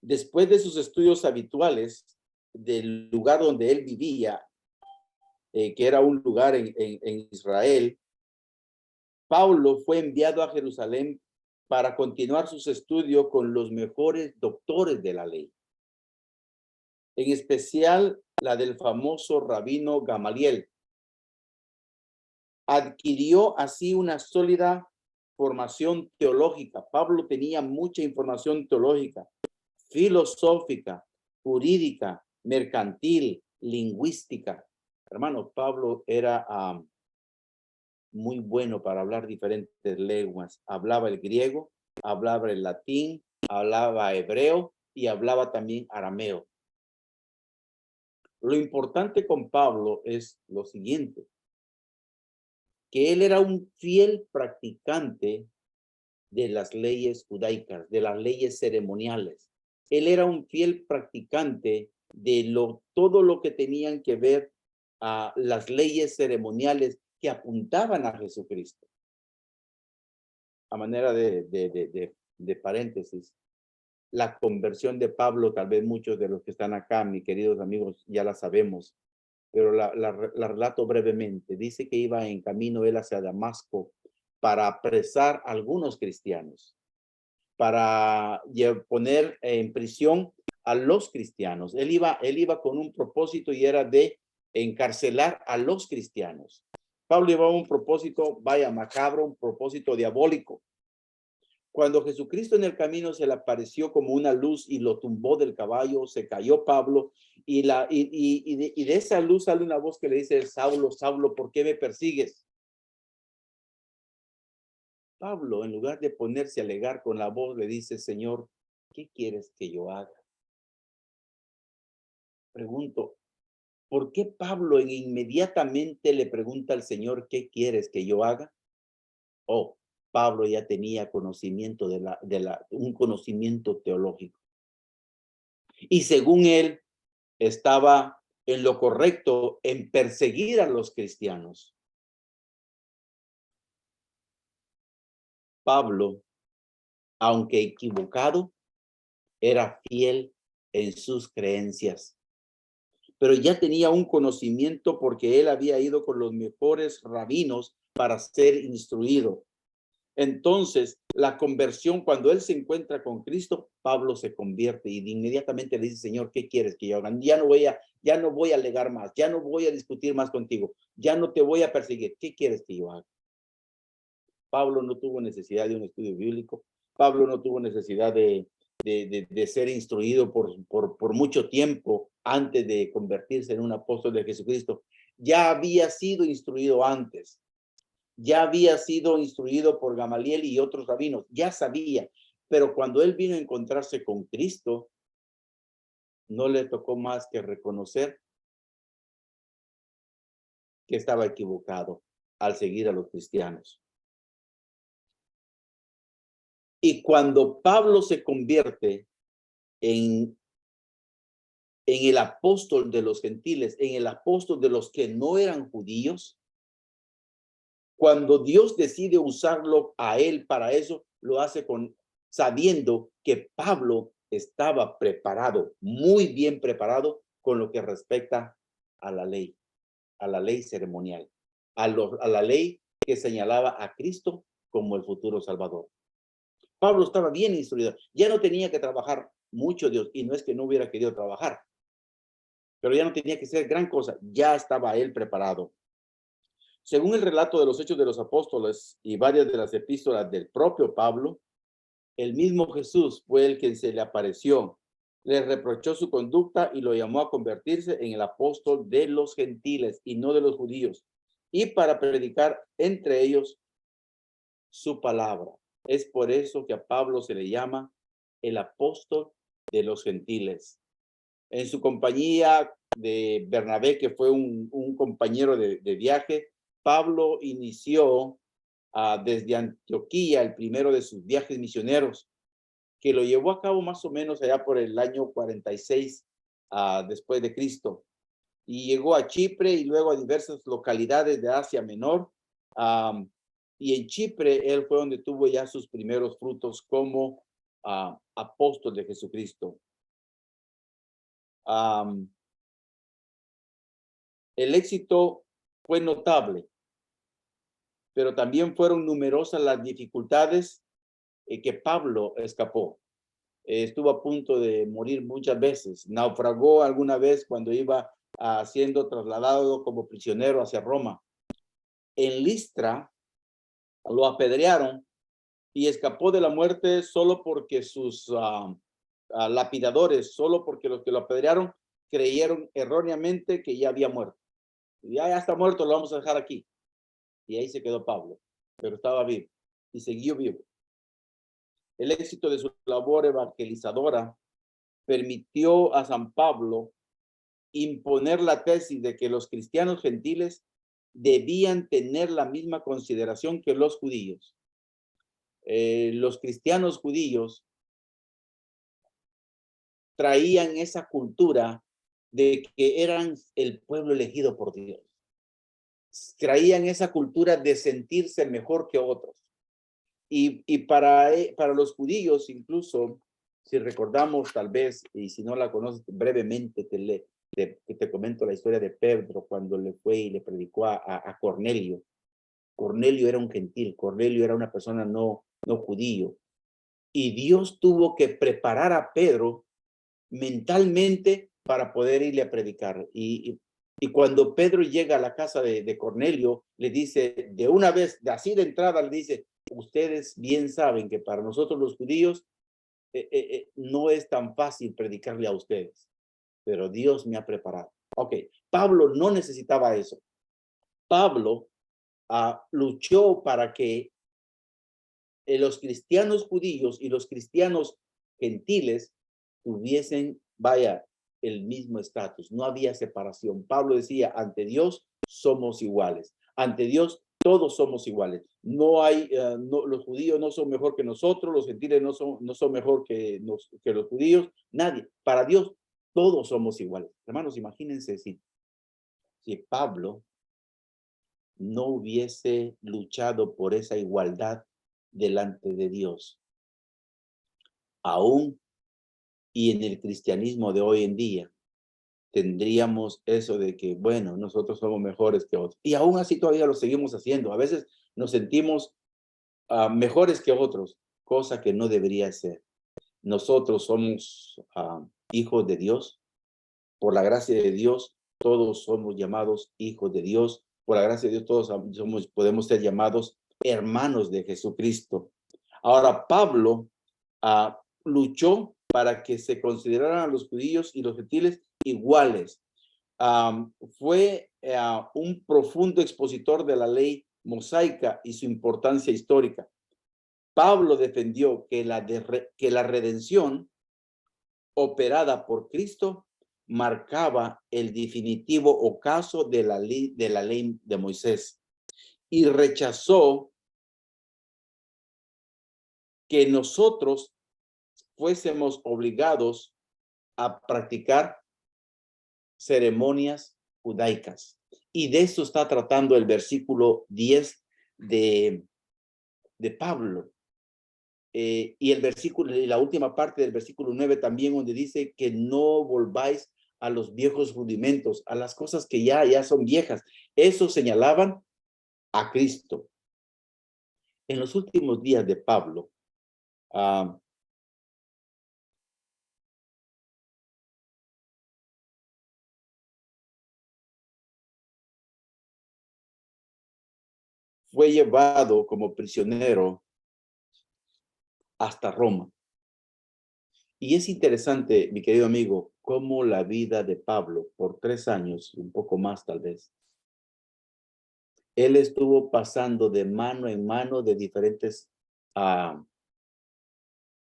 Después de sus estudios habituales del lugar donde él vivía, que era un lugar en Israel, Pablo fue enviado a Jerusalén para continuar sus estudios con los mejores doctores de la ley, en especial la del famoso rabino Gamaliel. Adquirió así una sólida formación teológica. Pablo tenía mucha información teológica, filosófica, jurídica, mercantil, lingüística. Hermano, Pablo era muy bueno para hablar diferentes lenguas. Hablaba el griego, hablaba el latín, hablaba hebreo y hablaba también arameo. Lo importante con Pablo es lo siguiente, que él era un fiel practicante de las leyes judaicas, de las leyes ceremoniales. Él era un fiel practicante de todo lo que tenían que ver a las leyes ceremoniales que apuntaban a Jesucristo. A manera de paréntesis, la conversión de Pablo, tal vez muchos de los que están acá, mis queridos amigos, ya la sabemos, pero la relato brevemente. Dice que iba en camino él hacia Damasco para apresar a algunos cristianos, para poner en prisión a los cristianos. Él iba con un propósito y era de encarcelar a los cristianos. Pablo llevaba un propósito, vaya macabro, un propósito diabólico. Cuando Jesucristo en el camino se le apareció como una luz y lo tumbó del caballo, se cayó Pablo y de esa luz sale una voz que le dice: Saulo, Saulo, ¿por qué me persigues? Pablo, en lugar de ponerse a alegar con la voz, le dice: Señor, ¿qué quieres que yo haga? Pregunto, ¿por qué Pablo inmediatamente le pregunta al Señor: ¿qué quieres que yo haga? Oh, Pablo ya tenía conocimiento un conocimiento teológico. Y según él, estaba en lo correcto en perseguir a los cristianos. Pablo, aunque equivocado, era fiel en sus creencias, pero ya tenía un conocimiento porque él había ido con los mejores rabinos para ser instruido. Entonces, la conversión, cuando él se encuentra con Cristo, Pablo se convierte y inmediatamente le dice: Señor, ¿qué quieres que yo haga? Ya no voy a alegar más, ya no voy a discutir más contigo, ya no te voy a perseguir. ¿Qué quieres que yo haga? Pablo no tuvo necesidad de un estudio bíblico. Pablo no tuvo necesidad de ser instruido por mucho tiempo antes de convertirse en un apóstol de Jesucristo. Ya había sido instruido antes. Ya había sido instruido por Gamaliel y otros rabinos, ya sabía, pero cuando él vino a encontrarse con Cristo, no le tocó más que reconocer que estaba equivocado al seguir a los cristianos. Y cuando Pablo se convierte en el apóstol de los gentiles, en el apóstol de los que no eran judíos, cuando Dios decide usarlo a él para eso, lo hace sabiendo que Pablo estaba preparado, muy bien preparado con lo que respecta a la ley ceremonial, a la ley que señalaba a Cristo como el futuro Salvador. Pablo estaba bien instruido, ya no tenía que trabajar mucho Dios, y no es que no hubiera querido trabajar, pero ya no tenía que ser gran cosa, ya estaba él preparado. Según el relato de los Hechos de los Apóstoles y varias de las epístolas del propio Pablo, el mismo Jesús fue el que se le apareció, le reprochó su conducta y lo llamó a convertirse en el apóstol de los gentiles y no de los judíos, y para predicar entre ellos su palabra. Es por eso que a Pablo se le llama el apóstol de los gentiles. En su compañía de Bernabé, que fue un compañero de viaje, Pablo inició desde Antioquía el primero de sus viajes misioneros, que lo llevó a cabo más o menos allá por el año 46 después de Cristo. Y llegó a Chipre y luego a diversas localidades de Asia Menor. Y en Chipre él fue donde tuvo ya sus primeros frutos como apóstol de Jesucristo. El éxito fue notable, pero también fueron numerosas las dificultades que Pablo escapó. Estuvo a punto de morir muchas veces. Naufragó alguna vez cuando iba siendo trasladado como prisionero hacia Roma. En Listra lo apedrearon y escapó de la muerte solo porque sus lapidadores, solo porque los que lo apedrearon creyeron erróneamente que ya había muerto. Ya está muerto, lo vamos a dejar aquí. Y ahí se quedó Pablo, pero estaba vivo y siguió vivo. El éxito de su labor evangelizadora permitió a San Pablo imponer la tesis de que los cristianos gentiles debían tener la misma consideración que los judíos. Los cristianos judíos traían esa cultura de que eran el pueblo elegido por Dios. Traían esa cultura de sentirse mejor que otros. Y para los judíos, incluso, si recordamos tal vez, y si no la conoces brevemente, te comento la historia de Pedro cuando le fue y le predicó a Cornelio. Cornelio era un gentil, Cornelio era una persona no judío. Y Dios tuvo que preparar a Pedro mentalmente para poder irle a predicar. Y cuando Pedro llega a la casa de Cornelio, le dice de una vez, así de entrada, le dice, ustedes bien saben que para nosotros los judíos no es tan fácil predicarle a ustedes, pero Dios me ha preparado. Ok, Pablo no necesitaba eso. Pablo luchó para que los cristianos judíos y los cristianos gentiles tuviesen, el mismo estatus. No había separación. Pablo decía, ante Dios somos iguales. Ante Dios todos somos iguales. No hay, los judíos no son mejor que nosotros, los gentiles no son mejor que los judíos, nadie. Para Dios todos somos iguales. Hermanos, imagínense si Pablo no hubiese luchado por esa igualdad delante de Dios. Aún y en el cristianismo de hoy en día tendríamos eso de que, bueno, nosotros somos mejores que otros. Y aún así todavía lo seguimos haciendo. A veces nos sentimos mejores que otros, cosa que no debería ser. Nosotros somos hijos de Dios. Por la gracia de Dios, todos somos llamados hijos de Dios. Por la gracia de Dios, todos podemos ser llamados hermanos de Jesucristo. Ahora, Pablo luchó para que se consideraran a los judíos y los gentiles iguales. Fue un profundo expositor de la ley mosaica y su importancia histórica. Pablo defendió que la redención operada por Cristo marcaba el definitivo ocaso de la ley de Moisés y rechazó que nosotros fuésemos obligados a practicar ceremonias judaicas. Y de eso está tratando el versículo 10 de Pablo. Y el versículo, y la última parte del versículo 9 también, donde dice que no volváis a los viejos rudimentos, a las cosas que ya son viejas. Eso señalaban a Cristo. En los últimos días de Pablo, fue llevado como prisionero hasta Roma. Y es interesante, mi querido amigo, cómo la vida de Pablo, por 3 años, un poco más tal vez, él estuvo pasando de mano en mano de diferentes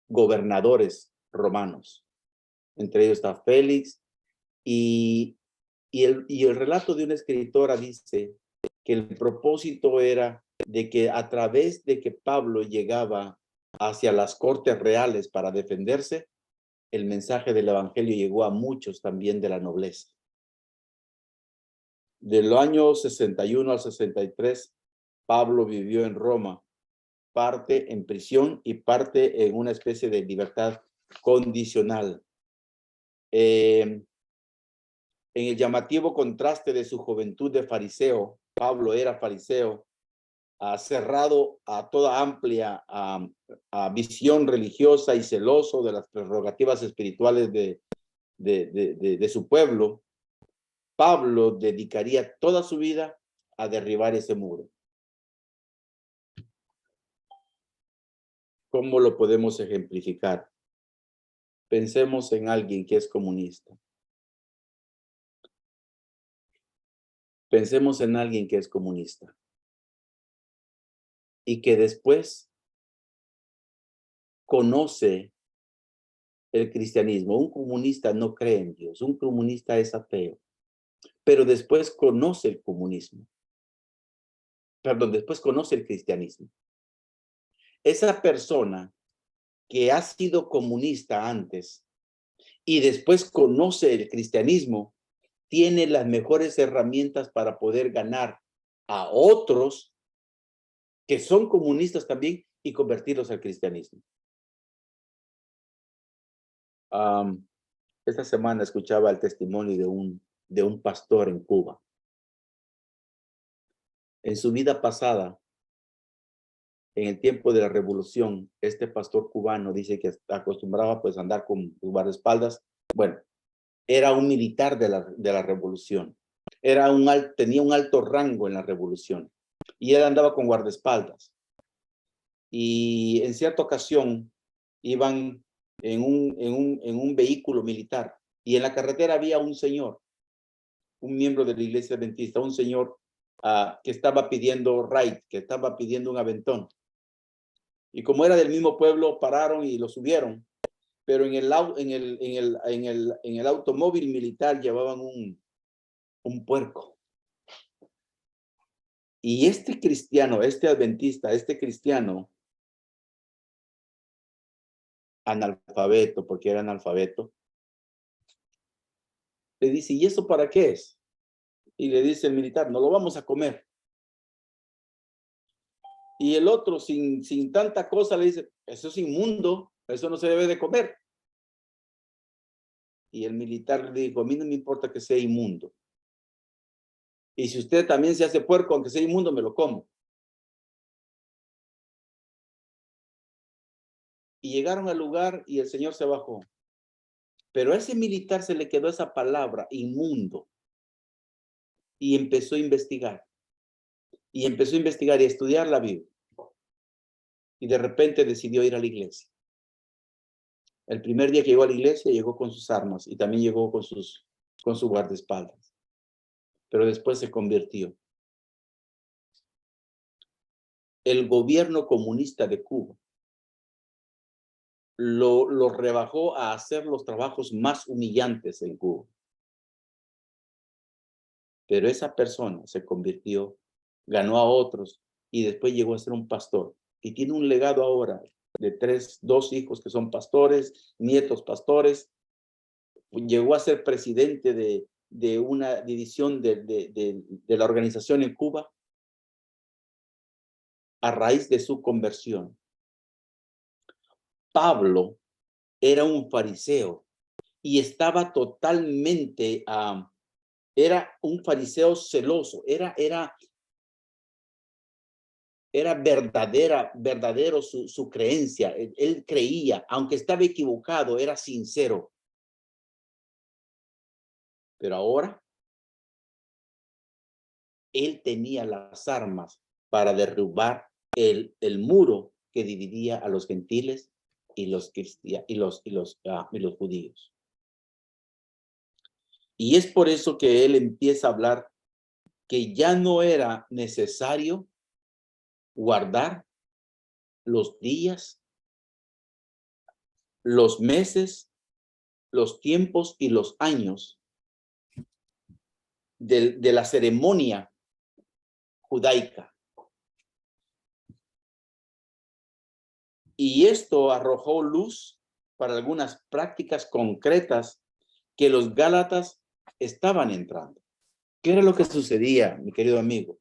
gobernadores romanos. Entre ellos está Félix, y el relato de una escritora dice que el propósito era de que a través de que Pablo llegaba hacia las cortes reales para defenderse, el mensaje del evangelio llegó a muchos también de la nobleza. Del año 61 al 63, Pablo vivió en Roma, parte en prisión y parte en una especie de libertad condicional. en el llamativo contraste de su juventud de fariseo, Pablo era fariseo, cerrado a toda amplia visión religiosa y celoso de las prerrogativas espirituales de su pueblo, Pablo dedicaría toda su vida a derribar ese muro. ¿Cómo lo podemos ejemplificar? Pensemos en alguien que es comunista. Pensemos en alguien que es comunista y que después conoce el cristianismo. Un comunista no cree en Dios, un comunista es ateo, pero después conoce el comunismo. Perdón, después conoce el cristianismo. Esa persona que ha sido comunista antes y después conoce el cristianismo, tiene las mejores herramientas para poder ganar a otros que son comunistas también y convertirlos al cristianismo. Esta semana escuchaba el testimonio de un pastor en Cuba. En su vida pasada, en el tiempo de la revolución, este pastor cubano dice que acostumbraba pues a andar con guardaespaldas. Bueno, era un militar de la revolución. Tenía un alto rango en la revolución. Y él andaba con guardaespaldas. Y en cierta ocasión iban en un vehículo militar. Y en la carretera había un señor, un miembro de la iglesia adventista, un señor que estaba pidiendo ride, que estaba pidiendo un aventón. Y como era del mismo pueblo, pararon y lo subieron. Pero en el automóvil militar llevaban un puerco. Y este cristiano, este adventista, este cristiano, analfabeto, porque era analfabeto, le dice, ¿y eso para qué es? Y le dice el militar, no lo vamos a comer. Y el otro, sin tanta cosa, le dice, eso es inmundo, eso no se debe de comer. Y el militar le dijo, a mí no me importa que sea inmundo. Y si usted también se hace puerco, aunque sea inmundo, me lo como. Y llegaron al lugar y el señor se bajó. Pero a ese militar se le quedó esa palabra, inmundo. Y empezó a investigar. Y empezó a investigar y a estudiar la Biblia. Y de repente decidió ir a la iglesia. El primer día que llegó a la iglesia, llegó con sus armas y también llegó con su guardaespaldas. Pero después se convirtió. El gobierno comunista de Cuba lo rebajó a hacer los trabajos más humillantes en Cuba. Pero esa persona se convirtió, ganó a otros y después llegó a ser un pastor. Y tiene un legado ahora de dos hijos que son pastores, nietos pastores. Llegó a ser presidente de una división de la organización en Cuba a raíz de su conversión. Pablo era un fariseo y estaba totalmente, era un fariseo celoso, era verdadero su creencia. Él creía, aunque estaba equivocado, era sincero. Pero ahora, él tenía las armas para derribar el muro que dividía a los gentiles y los judíos. Y es por eso que él empieza a hablar que ya no era necesario guardar los días, los meses, los tiempos y los años de la ceremonia judaica. Y esto arrojó luz para algunas prácticas concretas que los gálatas estaban entrando. ¿Qué era lo que sucedía, mi querido amigo?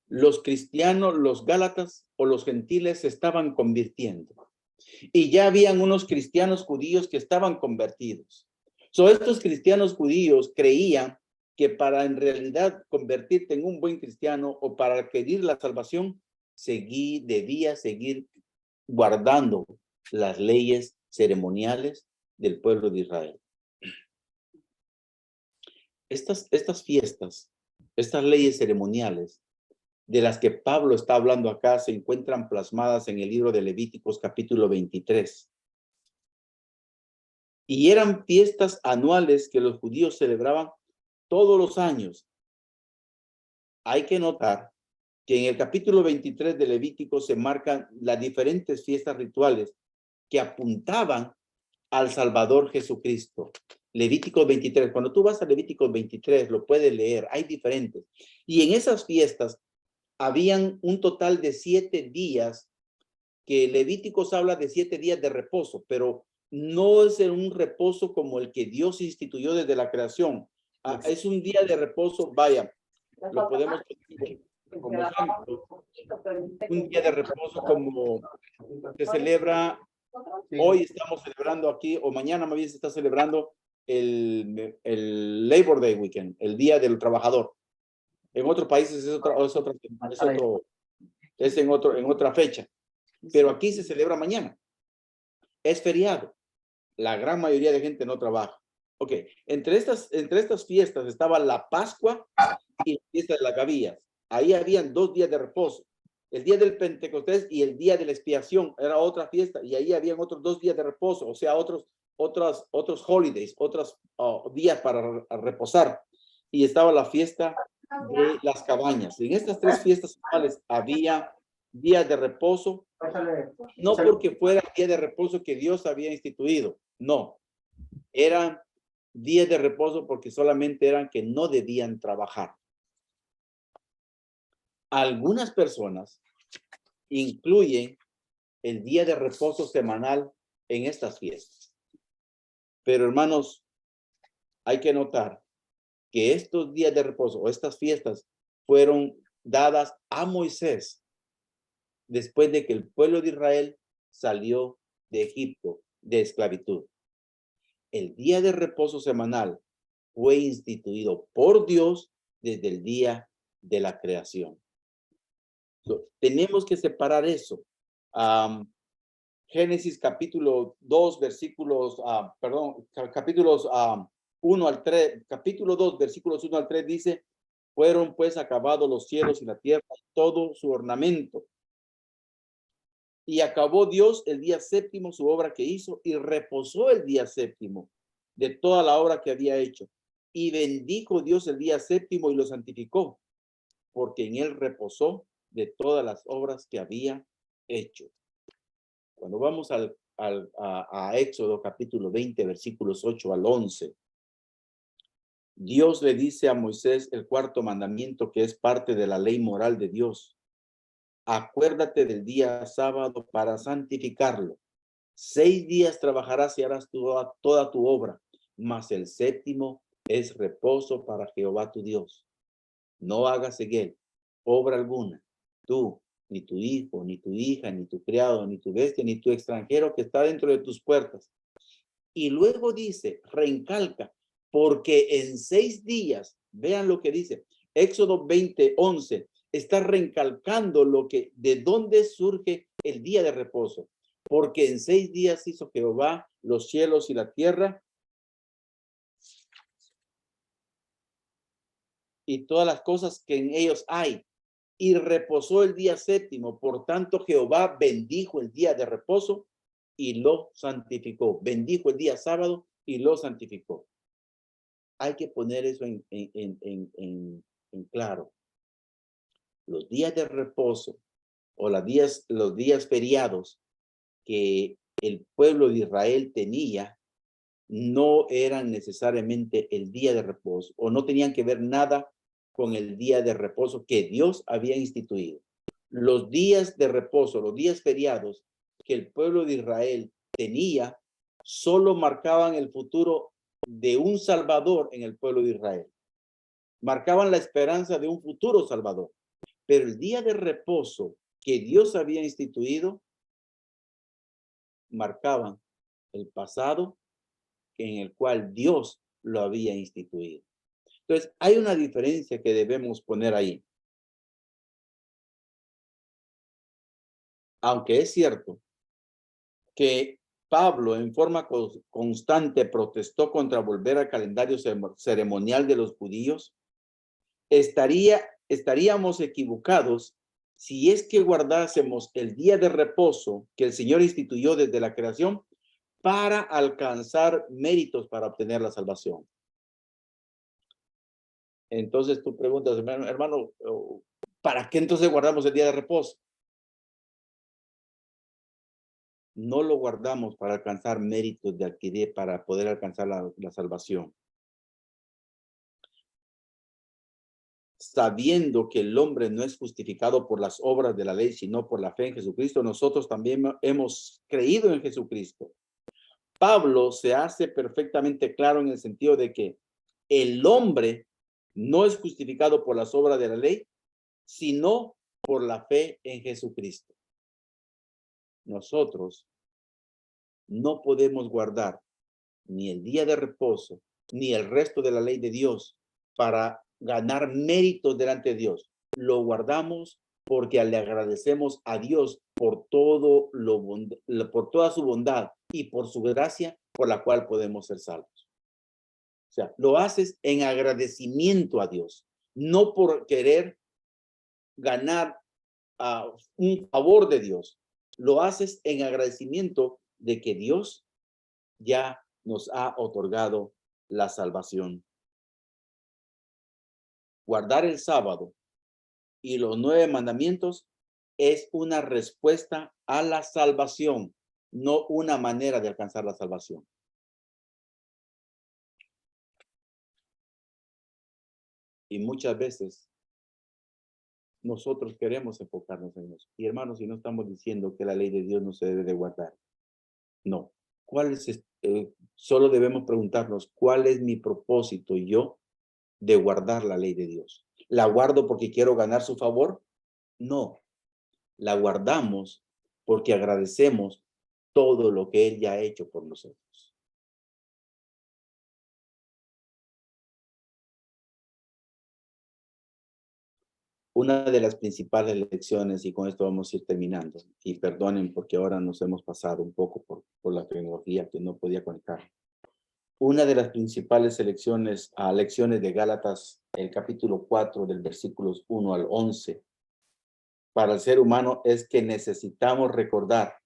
Los cristianos, los gálatas o los gentiles se estaban convirtiendo. Y ya habían unos cristianos judíos que estaban convertidos. Estos cristianos judíos creían que para en realidad convertirte en un buen cristiano o para adquirir la salvación, debía seguir guardando las leyes ceremoniales del pueblo de Israel. Estas fiestas, estas leyes ceremoniales de las que Pablo está hablando acá se encuentran plasmadas en el libro de Levíticos capítulo 23. Y eran fiestas anuales que los judíos celebraban todos los años. Hay que notar que en el capítulo 23 de Levítico se marcan las diferentes fiestas rituales que apuntaban al Salvador Jesucristo. Levítico 23, cuando tú vas a Levítico 23, lo puedes leer, hay diferentes. Y en esas fiestas habían un total de 7 días, que Levíticos habla de 7 días de reposo, pero no es un reposo como el que Dios instituyó desde la creación. Es un día de reposo, vaya, lo podemos como ejemplo, un día de reposo como se celebra, hoy estamos celebrando aquí, o mañana más bien se está celebrando el Labor Day Weekend, el Día del Trabajador. En otros países es en otra fecha, pero aquí se celebra mañana. Es feriado. La gran mayoría de gente no trabaja. Ok, entre estas fiestas estaba la Pascua y la fiesta de las Gavillas. Ahí habían 2 días de reposo. El día del Pentecostés y el día de la expiación era otra fiesta, y ahí habían otros 2 días de reposo, o sea, otros holidays, otros días para reposar. Y estaba la fiesta de las cabañas. En estas 3 fiestas anuales había días de reposo, no porque fuera el día de reposo que Dios había instituido, no. Eran días de reposo porque solamente eran que no debían trabajar. Algunas personas incluyen el día de reposo semanal en estas fiestas. Pero hermanos, hay que notar que estos días de reposo o estas fiestas fueron dadas a Moisés después de que el pueblo de Israel salió de Egipto de esclavitud. El día de reposo semanal fue instituido por Dios desde el día de la creación. Tenemos que separar eso. Génesis capítulo 2, versículos, capítulos 1 al 3, capítulo 2, versículos 1 al 3 dice, fueron pues acabados los cielos y la tierra, todo su ornamento. Y acabó Dios el día séptimo su obra que hizo y reposó el día séptimo de toda la obra que había hecho. Y bendijo Dios el día séptimo y lo santificó, porque en él reposó de todas las obras que había hecho. Cuando vamos a Éxodo capítulo 20, versículos 8 al 11, Dios le dice a Moisés el 4º mandamiento, que es parte de la ley moral de Dios. Acuérdate del día sábado para santificarlo. 6 días trabajarás y harás toda tu obra, mas el séptimo es reposo para Jehová tu Dios. No hagas en él obra alguna, tú, ni tu hijo, ni tu hija, ni tu criado, ni tu bestia, ni tu extranjero que está dentro de tus puertas. Y luego dice, reencalca, porque en 6 días, vean lo que dice, Éxodo 20, 11, está reencalcando de dónde surge el día de reposo. Porque en 6 días hizo Jehová los cielos y la tierra y todas las cosas que en ellos hay. Y reposó el día séptimo. Por tanto, Jehová bendijo el día de reposo y lo santificó. Bendijo el día sábado y lo santificó. Hay que poner eso en claro. Los días de reposo o los días feriados que el pueblo de Israel tenía no eran necesariamente el día de reposo o no tenían que ver nada con el día de reposo que Dios había instituido. Los días de reposo, los días feriados que el pueblo de Israel tenía, solo marcaban el futuro de un Salvador en el pueblo de Israel. Marcaban la esperanza de un futuro Salvador. Pero el día de reposo que Dios había instituido, marcaban el pasado, en el cual Dios lo había instituido. Entonces, hay una diferencia que debemos poner ahí. Aunque es cierto que Pablo en forma constante protestó contra volver al calendario ceremonial de los judíos, estaríamos equivocados si es que guardásemos el día de reposo que el Señor instituyó desde la creación para alcanzar méritos para obtener la salvación. Entonces tú preguntas, hermano, ¿para qué entonces guardamos el día de reposo? No lo guardamos para alcanzar méritos de adquirir, para poder alcanzar la salvación. Sabiendo que el hombre no es justificado por las obras de la ley, sino por la fe en Jesucristo, nosotros también hemos creído en Jesucristo. Pablo se hace perfectamente claro en el sentido de que el hombre no es justificado por las obras de la ley, sino por la fe en Jesucristo. Nosotros no podemos guardar ni el día de reposo, ni el resto de la ley de Dios para ganar méritos delante de Dios. Lo guardamos porque le agradecemos a Dios por todo por toda su bondad y por su gracia por la cual podemos ser salvos. O sea, lo haces en agradecimiento a Dios, no por querer ganar un favor de Dios. Lo haces en agradecimiento de que Dios ya nos ha otorgado la salvación. Guardar el sábado y los 9 mandamientos es una respuesta a la salvación, no una manera de alcanzar la salvación. Y muchas veces nosotros queremos enfocarnos en eso. Y hermanos, si no estamos diciendo que la ley de Dios no se debe de guardar. No. ¿Cuál es? Solo debemos preguntarnos, ¿cuál es mi propósito yo de guardar la ley de Dios? ¿La guardo porque quiero ganar su favor? No. La guardamos porque agradecemos todo lo que Él ya ha hecho por nosotros. Una de las principales lecciones, y con esto vamos a ir terminando, y perdonen porque ahora nos hemos pasado un poco por la tecnología que no podía conectar. Una de las principales lecciones de Gálatas, el capítulo 4, del versículos 1 al 11, para el ser humano es que necesitamos recordar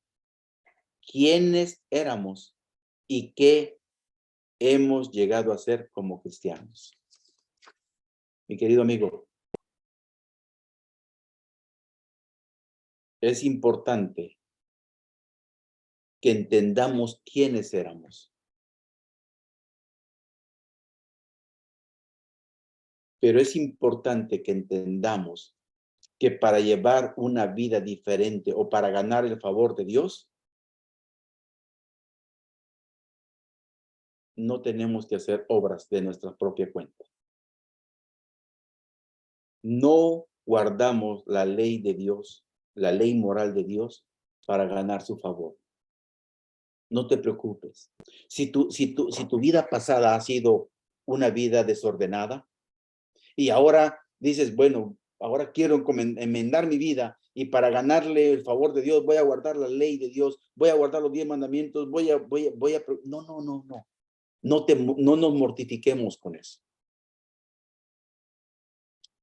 quiénes éramos y qué hemos llegado a ser como cristianos. Mi querido amigo, es importante que entendamos quiénes éramos. Pero es importante que entendamos que para llevar una vida diferente o para ganar el favor de Dios, no tenemos que hacer obras de nuestra propia cuenta. No guardamos la ley de Dios, la ley moral de Dios, para ganar su favor. No te preocupes. Si tu vida pasada ha sido una vida desordenada y ahora dices, bueno, ahora quiero enmendar mi vida y para ganarle el favor de Dios voy a guardar la ley de Dios, voy a guardar los 10 mandamientos, no. No nos mortifiquemos con eso.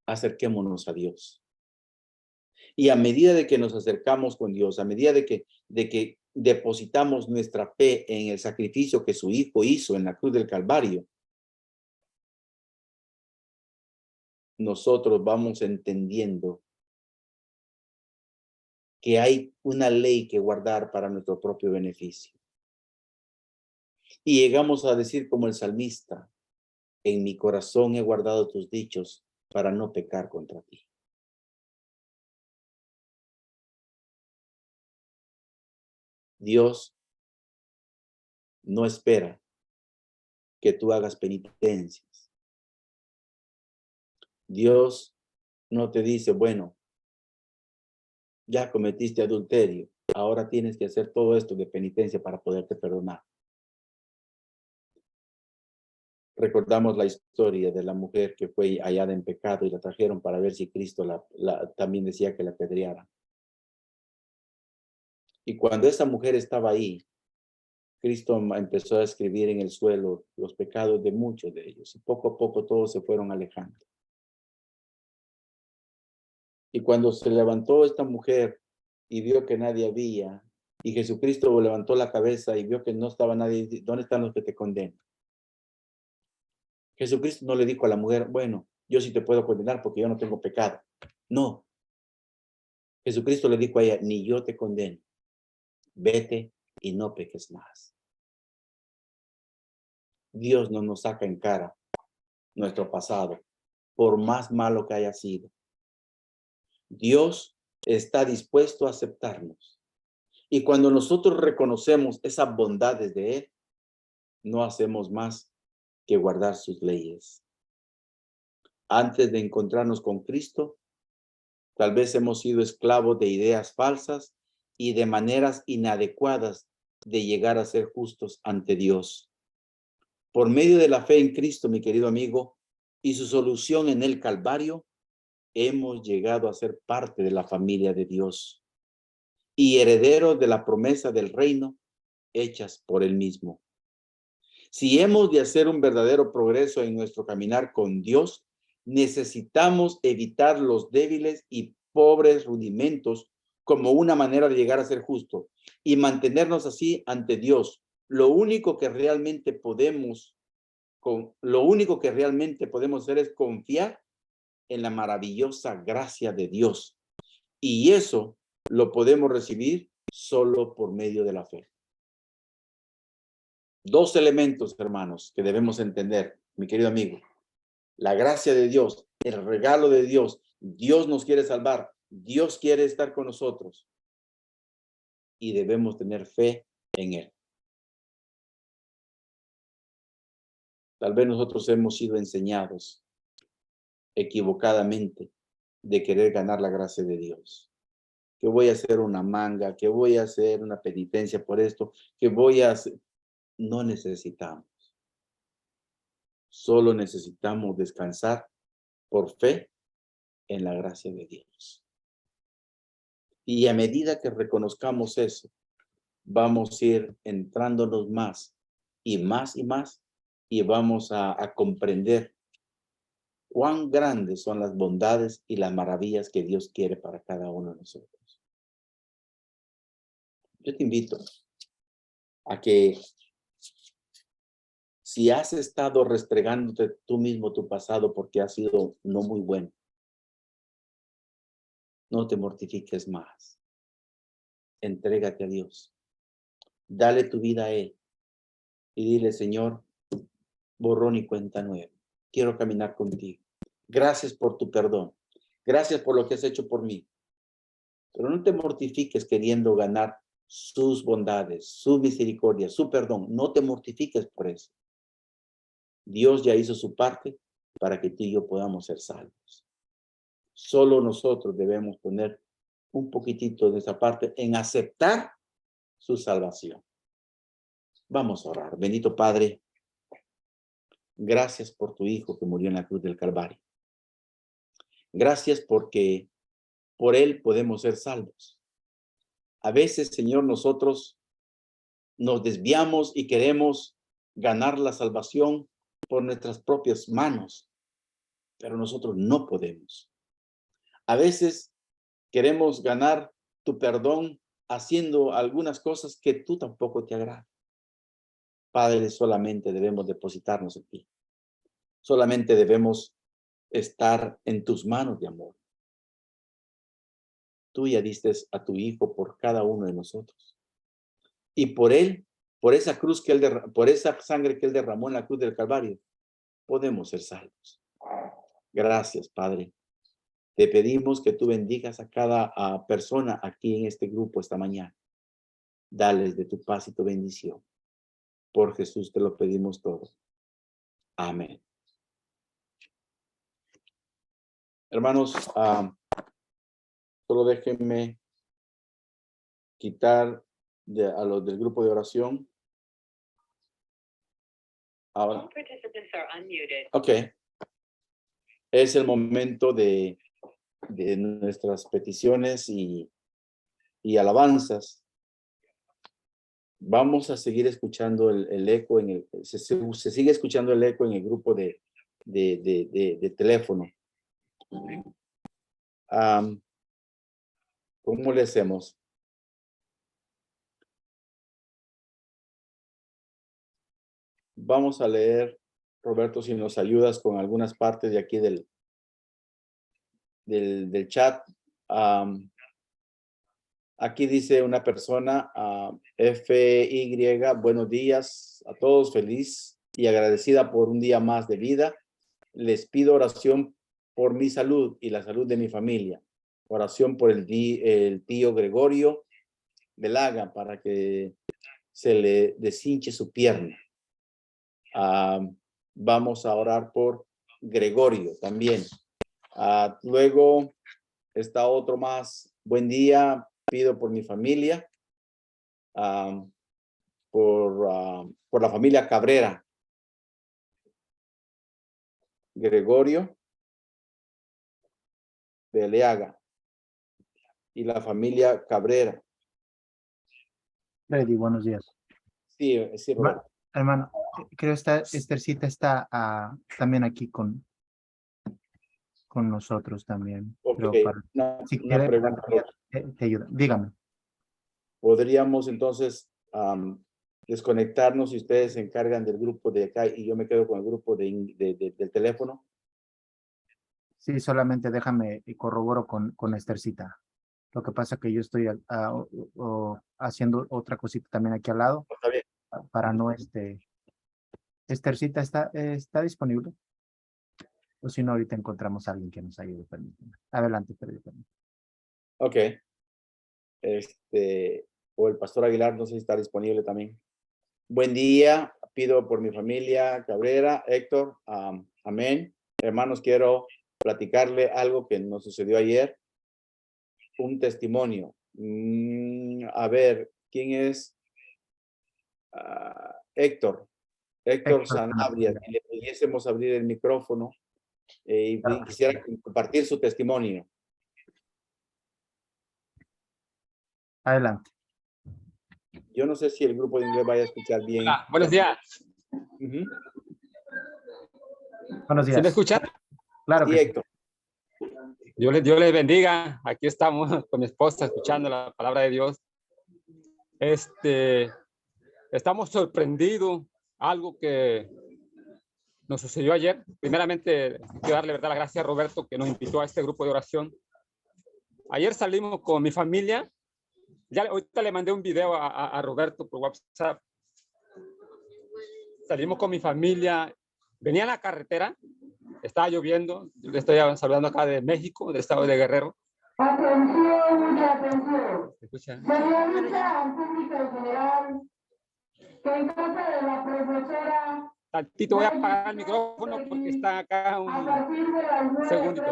Acerquémonos a Dios. Y a medida de que nos acercamos con Dios, a medida de que depositamos nuestra fe en el sacrificio que su Hijo hizo en la cruz del Calvario, nosotros vamos entendiendo que hay una ley que guardar para nuestro propio beneficio. Y llegamos a decir como el salmista, en mi corazón he guardado tus dichos para no pecar contra ti. Dios no espera que tú hagas penitencias. Dios no te dice, bueno, ya cometiste adulterio, ahora tienes que hacer todo esto de penitencia para poderte perdonar. Recordamos la historia de la mujer que fue hallada en pecado y la trajeron para ver si Cristo también decía que la apedreara. Y cuando esa mujer estaba ahí, Cristo empezó a escribir en el suelo los pecados de muchos de ellos. Y poco a poco todos se fueron alejando. Y cuando se levantó esta mujer y vio que nadie había, y Jesucristo levantó la cabeza y vio que no estaba nadie, ¿dónde están los que te condenan? Jesucristo no le dijo a la mujer, bueno, yo sí te puedo condenar porque yo no tengo pecado. No. Jesucristo le dijo a ella, ni yo te condeno. Vete y no peques más. Dios no nos saca en cara nuestro pasado, por más malo que haya sido. Dios está dispuesto a aceptarnos. Y cuando nosotros reconocemos esas bondades de Él, no hacemos más que guardar sus leyes. Antes de encontrarnos con Cristo, tal vez hemos sido esclavos de ideas falsas y de maneras inadecuadas de llegar a ser justos ante Dios. Por medio de la fe en Cristo, mi querido amigo, y su solución en el Calvario, hemos llegado a ser parte de la familia de Dios y herederos de la promesa del reino hechas por Él mismo. Si hemos de hacer un verdadero progreso en nuestro caminar con Dios, necesitamos evitar los débiles y pobres rudimentos como una manera de llegar a ser justo y mantenernos así ante Dios. Lo único que realmente podemos hacer es confiar en la maravillosa gracia de Dios. Y eso lo podemos recibir solo por medio de la fe. Dos elementos, hermanos, que debemos entender, mi querido amigo. La gracia de Dios, el regalo de Dios. Dios nos quiere salvar. Dios quiere estar con nosotros. Y debemos tener fe en Él. Tal vez nosotros hemos sido enseñados equivocadamente de querer ganar la gracia de Dios. Que voy a hacer una manga, que voy a hacer una penitencia por esto, que voy a hacer... No necesitamos. Solo necesitamos descansar por fe en la gracia de Dios. Y a medida que reconozcamos eso, vamos a ir entrándonos más y más y más, y vamos a comprender cuán grandes son las bondades y las maravillas que Dios quiere para cada uno de nosotros. Yo te invito a que si has estado restregándote tú mismo tu pasado porque ha sido no muy bueno, no te mortifiques más. Entrégate a Dios. Dale tu vida a Él y dile, Señor, borrón y cuenta nueva. Quiero caminar contigo. Gracias por tu perdón. Gracias por lo que has hecho por mí. Pero no te mortifiques queriendo ganar sus bondades, su misericordia, su perdón. No te mortifiques por eso. Dios ya hizo su parte para que tú y yo podamos ser salvos. Solo nosotros debemos poner un poquitito de esa parte en aceptar su salvación. Vamos a orar. Bendito Padre, gracias por tu Hijo que murió en la cruz del Calvario. Gracias porque por Él podemos ser salvos. A veces, Señor, nosotros nos desviamos y queremos ganar la salvación por nuestras propias manos, pero nosotros no podemos. A veces queremos ganar tu perdón haciendo algunas cosas que tú tampoco te agradan. Padre, solamente debemos depositarnos en ti. Solamente debemos estar en tus manos de amor. Tú ya diste a tu Hijo por cada uno de nosotros. Y por Él, por esa cruz que por esa sangre que Él derramó en la cruz del Calvario, podemos ser salvos. Gracias, Padre. Te pedimos que tú bendigas a cada persona aquí en este grupo esta mañana. Dales de tu paz y tu bendición. Por Jesús te lo pedimos todo. Amén. Hermanos, solo déjenme quitar a los del grupo de oración Ahora. Ok. Es el momento de nuestras peticiones y alabanzas. Vamos a seguir escuchando el eco se sigue escuchando el eco en el grupo de teléfono. ¿Cómo le hacemos? Vamos a leer, Roberto, si nos ayudas con algunas partes de aquí del chat. Aquí dice una persona, FY, buenos días a todos, feliz y agradecida por un día más de vida. Les pido oración por mi salud y la salud de mi familia. Oración por el tío Gregorio Velaga para que se le deshinche su pierna. Vamos a orar por Gregorio también. Luego está otro más. Buen día. Pido por mi familia, por la familia Cabrera. Gregorio Beleaga y la familia Cabrera. Freddy, buenos días. Sí, Roberto. Hermano, creo que Esthercita está también aquí con nosotros también. Okay. Si quiere, pregunta. te ayuda. Dígame. Podríamos entonces desconectarnos y ustedes se encargan del grupo de acá y yo me quedo con el grupo del teléfono. Sí, solamente déjame y corroboro con Esthercita. Lo que pasa es que yo estoy haciendo otra cosita también aquí al lado. Está bien. Para no Esthercita está disponible. O si no, ahorita encontramos a alguien que nos ayude. Permítame. Adelante, permítame. Ok. O el pastor Aguilar, no sé si está disponible también. Buen día, pido por mi familia Cabrera, Héctor, amén. Hermanos, quiero platicarle algo que nos sucedió ayer. Un testimonio. A ver, ¿quién es? Héctor Sanabria. Si le pudiésemos abrir el micrófono y quisiera compartir su testimonio. Adelante. Yo no sé si el grupo de inglés vaya a escuchar bien. Hola, buenos días. Buenos días. ¿Sí me escuchan? Claro sí, que Héctor. Dios les bendiga. Aquí estamos con mi esposa escuchando la palabra de Dios. Estamos sorprendidos. Algo que nos sucedió ayer. Primeramente, quiero darle verdad las gracias a Roberto que nos invitó a este grupo de oración. Ayer salimos con mi familia. Ya ahorita le mandé un video a Roberto por WhatsApp. Salimos con mi familia. Venía en la carretera. Estaba lloviendo. Yo le estoy saludando acá de México, del estado de Guerrero. Atención, mucha atención. ¿Se escucha? Se realiza al público en general que en casa de la profesora. Tantito voy a apagar el micrófono porque está acá un segundito.